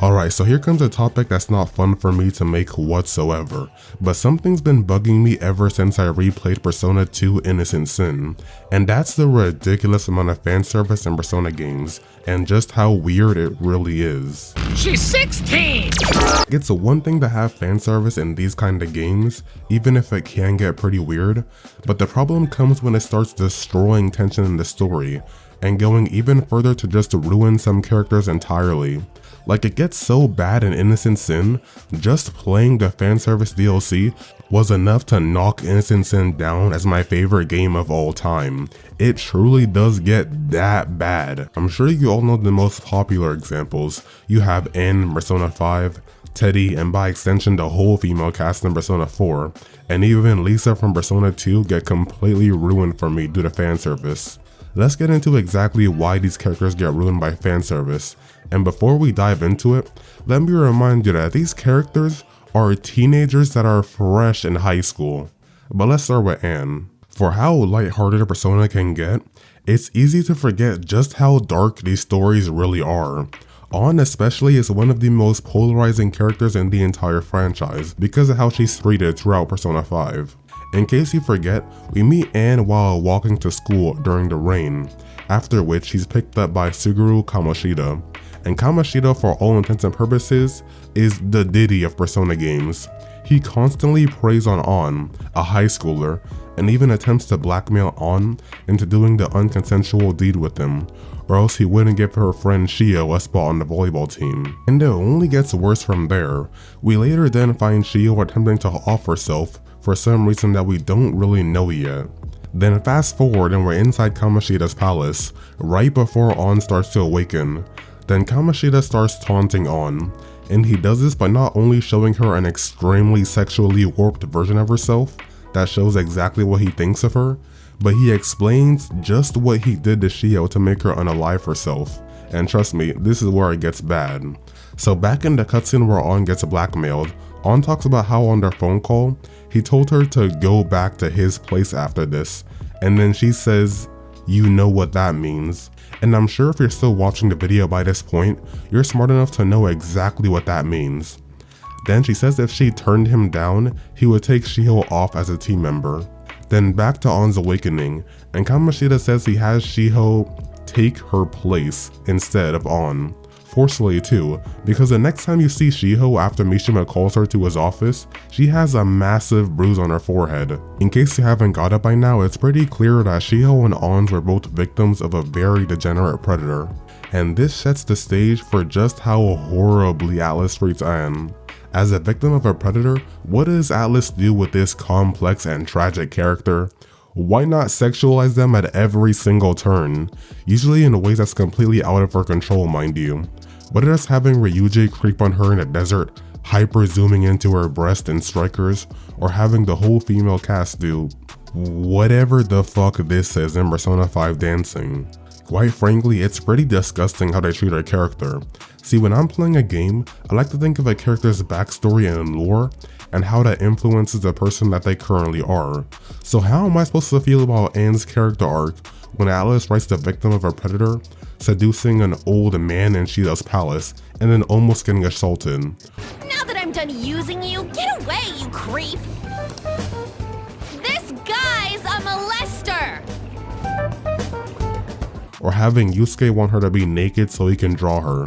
Alright, so here comes a topic that's not fun for me to make whatsoever, but something's been bugging me ever since I replayed Persona 2 Innocent Sin, and that's the ridiculous amount of fan service in Persona games, and just how weird it really is. She's 16! It's one thing to have fan service in these kind of games, even if it can get pretty weird, but the problem comes when it starts destroying tension in the story, and going even further to just ruin some characters entirely. Like, it gets so bad in Innocent Sin, just playing the fanservice DLC was enough to knock Innocent Sin down as my favorite game of all time. It truly does get that bad. I'm sure you all know the most popular examples. You have N, Persona 5, Teddie, and by extension the whole female cast in Persona 4, and even Lisa from Persona 2 get completely ruined for me due to fanservice. Let's get into exactly why these characters get ruined by fanservice, and before we dive into it, let me remind you that these characters are teenagers that are fresh in high school. But let's start with Anne. For how lighthearted a Persona can get, it's easy to forget just how dark these stories really are. Anne especially is one of the most polarizing characters in the entire franchise because of how she's treated throughout Persona 5. In case you forget, we meet Anne while walking to school during the rain, after which she's picked up by Suguru Kamoshida. And Kamoshida, for all intents and purposes, is the Diddy of Persona games. He constantly preys on Anne, a high schooler, and even attempts to blackmail Anne into doing the unconsensual deed with him, or else he wouldn't give her friend Shio a spot on the volleyball team. And it only gets worse from there. We later then find Shio attempting to off herself for some reason that we don't really know yet. Then fast forward and we're inside Kamoshida's palace, right before Anne starts to awaken. Then Kamoshida starts taunting Anne, and he does this by not only showing her an extremely sexually warped version of herself that shows exactly what he thinks of her, but he explains just what he did to Shio to make her unalive herself. And trust me, this is where it gets bad. So back in the cutscene where Anne gets blackmailed, Anne talks about how on their phone call, he told her to go back to his place after this, and then she says, "You know what that means." And I'm sure if you're still watching the video by this point, you're smart enough to know exactly what that means. Then she says if she turned him down, he would take Shio off as a team member. Then back to Anne's awakening, and Kamoshida says he has Shio take her place instead of Anne. Forcefully too, because the next time you see Shio after Mishima calls her to his office, she has a massive bruise on her forehead. In case you haven't got it by now, it's pretty clear that Shio and Anne were both victims of a very degenerate predator. And this sets the stage for just how horribly Atlas treats Anne. As a victim of a predator, what does Atlas do with this complex and tragic character? Why not sexualize them at every single turn? Usually in ways that's completely out of her control, mind you. Whether it's having Ryuji creep on her in the desert, hyper zooming into her breast in Strikers, or having the whole female cast do whatever the fuck this is in Persona 5 dancing. Quite frankly, it's pretty disgusting how they treat her character. See, when I'm playing a game, I like to think of a character's backstory and lore, and how that influences the person that they currently are. So how am I supposed to feel about Anne's character arc when Atlas writes the victim of a predator, seducing an old man in Shida's palace, and then almost getting assaulted? Now that I'm done using you, get away, you creep! This guy's a molester! Or having Yusuke want her to be naked so he can draw her.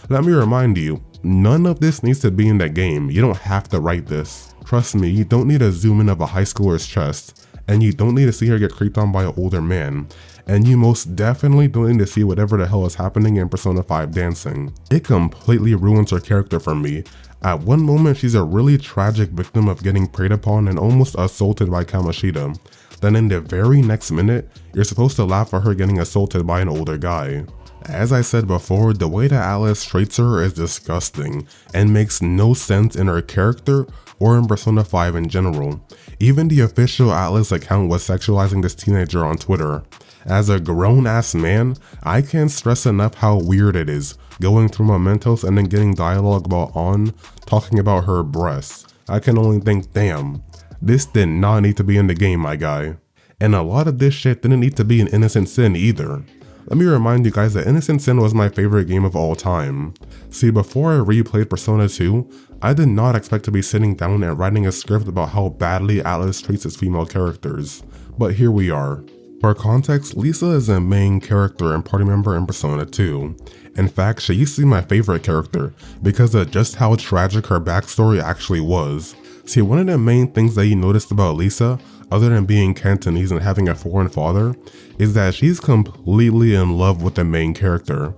Let me remind you, none of this needs to be in the game. You don't have to write this. Trust me, you don't need a zoom in of a high schooler's chest, and you don't need to see her get creeped on by an older man, and you most definitely don't need to see whatever the hell is happening in Persona 5 dancing. It completely ruins her character for me. At one moment, she's a really tragic victim of getting preyed upon and almost assaulted by Kamoshida. Then in the very next minute, you're supposed to laugh at her getting assaulted by an older guy. As I said before, the way that Atlas treats her is disgusting and makes no sense in her character or in Persona 5 in general. Even the official Atlas account was sexualizing this teenager on Twitter. As a grown-ass man, I can't stress enough how weird it is, going through mementos and then getting dialogue about Anne talking about her breasts. I can only think, damn, this did not need to be in the game, my guy. And a lot of this shit didn't need to be an innocent sin either. Let me remind you guys that Innocent Sin was my favorite game of all time. See, before I replayed Persona 2, I did not expect to be sitting down and writing a script about how badly Atlas treats his female characters, but here we are. For context, Lisa is a main character and party member in Persona 2. In fact, she used to be my favorite character because of just how tragic her backstory actually was. See, one of the main things that you noticed about Lisa, other than being Cantonese and having a foreign father, is that she's completely in love with the main character.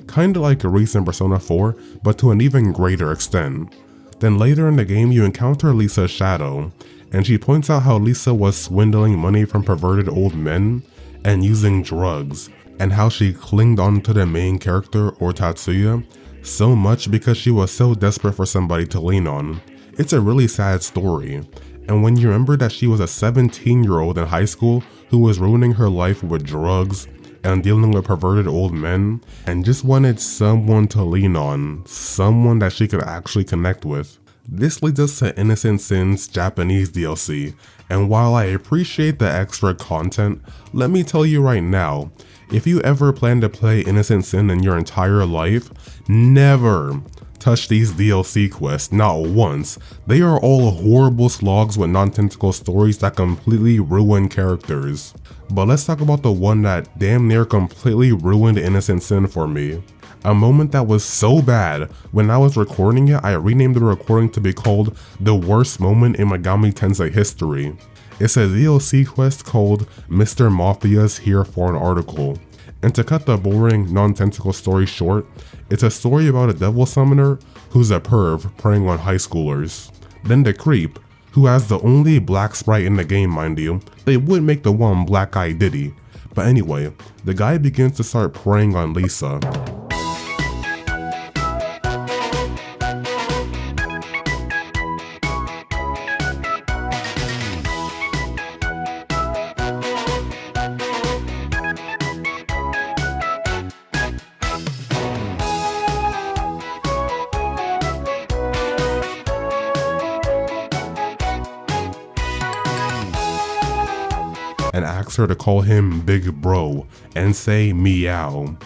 Kinda like a recent Persona 4, but to an even greater extent. Then later in the game you encounter Lisa's shadow, and she points out how Lisa was swindling money from perverted old men and using drugs, and how she clinged on to the main character, or Tatsuya, so much because she was so desperate for somebody to lean on. It's a really sad story. And when you remember that she was a 17-year-old in high school who was ruining her life with drugs and dealing with perverted old men and just wanted someone to lean on, someone that she could actually connect with. This leads us to Innocent Sin's Japanese DLC, and while I appreciate the extra content, let me tell you right now, if you ever plan to play Innocent Sin in your entire life, never touch these DLC quests, not once. They are all horrible slogs with non-tentacle stories that completely ruin characters. But let's talk about the one that damn near completely ruined Innocent Sin for me. A moment that was so bad, when I was recording it, I renamed the recording to be called The Worst Moment in Megami Tensei History. It's a DLC quest called Mr. Mafia's Here for an Article. And to cut the boring, non-tentacle story short, it's a story about a devil summoner who's a perv preying on high schoolers. Then the creep, who has the only black sprite in the game, mind you. They would make the one black-eyed Diddy. But anyway, the guy begins to start preying on Lisa. And asks her to call him Big Bro and say meow.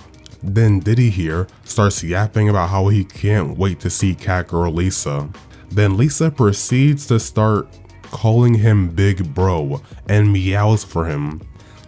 Then Diddy here starts yapping about how he can't wait to see cat girl Lisa. Then Lisa proceeds to start calling him Big Bro and meows for him.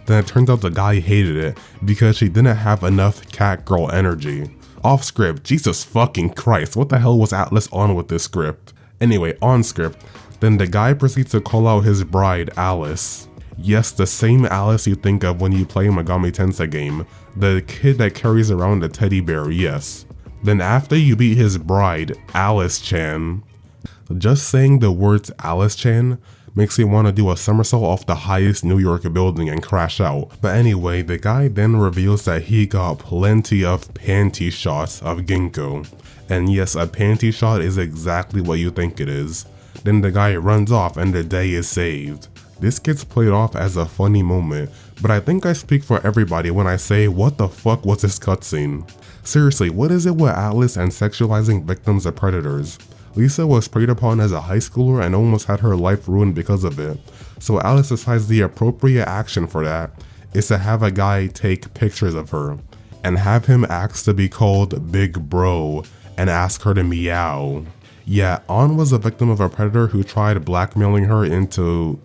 Then it turns out the guy hated it because she didn't have enough cat girl energy. Off script, Jesus fucking Christ, what the hell was Atlas on with this script? Anyway, on script, then the guy proceeds to call out his bride, Alice. Yes, the same Alice you think of when you play a Megami Tensei game, the kid that carries around a teddy bear, yes. Then after you beat his bride, Alice-chan, just saying the words Alice-chan makes me want to do a somersault off the highest New York building and crash out. But anyway, the guy then reveals that he got plenty of panty shots of Ginkgo. And yes, a panty shot is exactly what you think it is. Then the guy runs off and the day is saved. This gets played off as a funny moment, but I think I speak for everybody when I say what the fuck was this cutscene? Seriously, what is it with Atlas and sexualizing victims of predators? Lisa was preyed upon as a high schooler and almost had her life ruined because of it. So Alice decides the appropriate action for that is to have a guy take pictures of her and have him ask to be called Big Bro and ask her to meow. Yeah, An was a victim of a predator who tried blackmailing her into...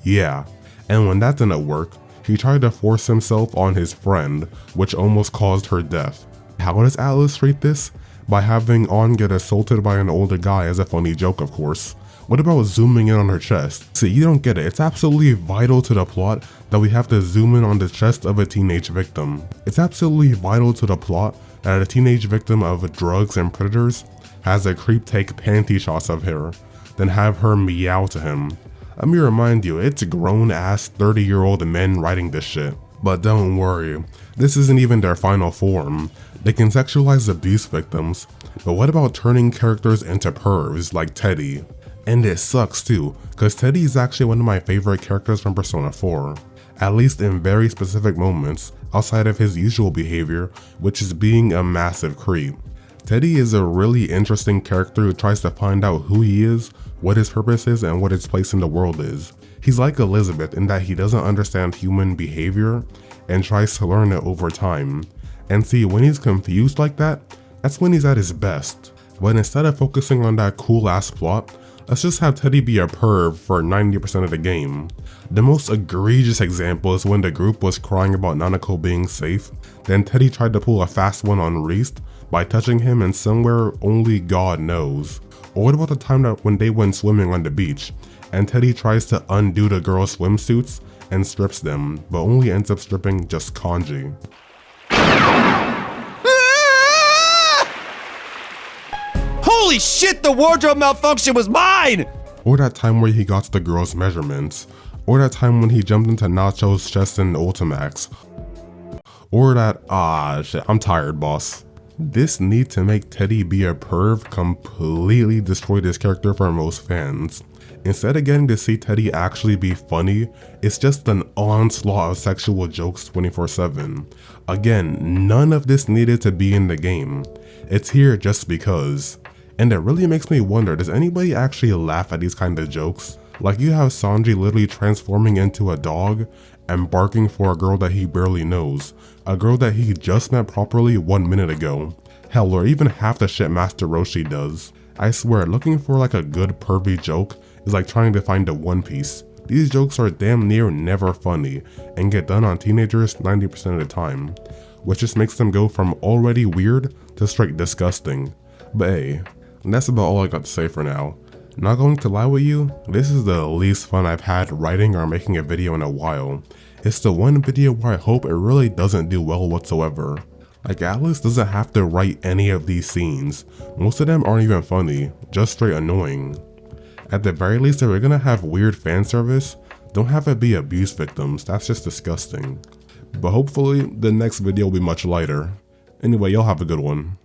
yeah, and when that didn't work, he tried to force himself on his friend, which almost caused her death. How does Atlas treat this? By having An get assaulted by an older guy as a funny joke, of course. What about zooming in on her chest? See, you don't get it. It's absolutely vital to the plot that we have to zoom in on the chest of a teenage victim. It's absolutely vital to the plot that a teenage victim of drugs and predators has a creep take panty shots of her, then have her meow to him. Let me remind you, it's grown-ass 30-year-old men writing this shit. But don't worry, this isn't even their final form. They can sexualize abuse victims, but what about turning characters into pervs like Teddie? And it sucks too, cause Teddie is actually one of my favorite characters from Persona 4. At least in very specific moments, outside of his usual behavior, which is being a massive creep. Teddie is a really interesting character who tries to find out who he is, what his purpose is, and what his place in the world is. He's like Elizabeth in that he doesn't understand human behavior and tries to learn it over time. And see, when he's confused like that, that's when he's at his best. But instead of focusing on that cool ass plot, let's just have Teddie be a perv for 90% of the game. The most egregious example is when the group was crying about Nanako being safe, then Teddie tried to pull a fast one on Reist by touching him in somewhere only God knows. Or what about the time that when they went swimming on the beach, and Teddie tries to undo the girls' swimsuits and strips them, but only ends up stripping just Kanji. Holy shit, the wardrobe malfunction was mine! Or that time where he got the girls' measurements. Or that time when he jumped into Nacho's chest in Ultimax. Or that, shit, I'm tired, boss. This need to make Teddie be a perv completely destroyed his character for most fans. Instead of getting to see Teddie actually be funny, it's just an onslaught of sexual jokes 24/7. Again, none of this needed to be in the game. It's here just because. And it really makes me wonder, does anybody actually laugh at these kind of jokes? Like you have Sanji literally transforming into a dog and barking for a girl that he barely knows, a girl that he just met properly 1 minute ago. Hell, or even half the shit Master Roshi does. I swear, looking for like a good pervy joke is like trying to find a One Piece. These jokes are damn near never funny and get done on teenagers 90% of the time, which just makes them go from already weird to straight disgusting. But hey, that's about all I got to say for now. Not going to lie with you, this is the least fun I've had writing or making a video in a while. It's the one video where I hope it really doesn't do well whatsoever. Like Alice doesn't have to write any of these scenes. Most of them aren't even funny, just straight annoying. At the very least, if we're gonna have weird fan service, don't have it be abuse victims, that's just disgusting. But hopefully the next video will be much lighter. Anyway, y'all have a good one.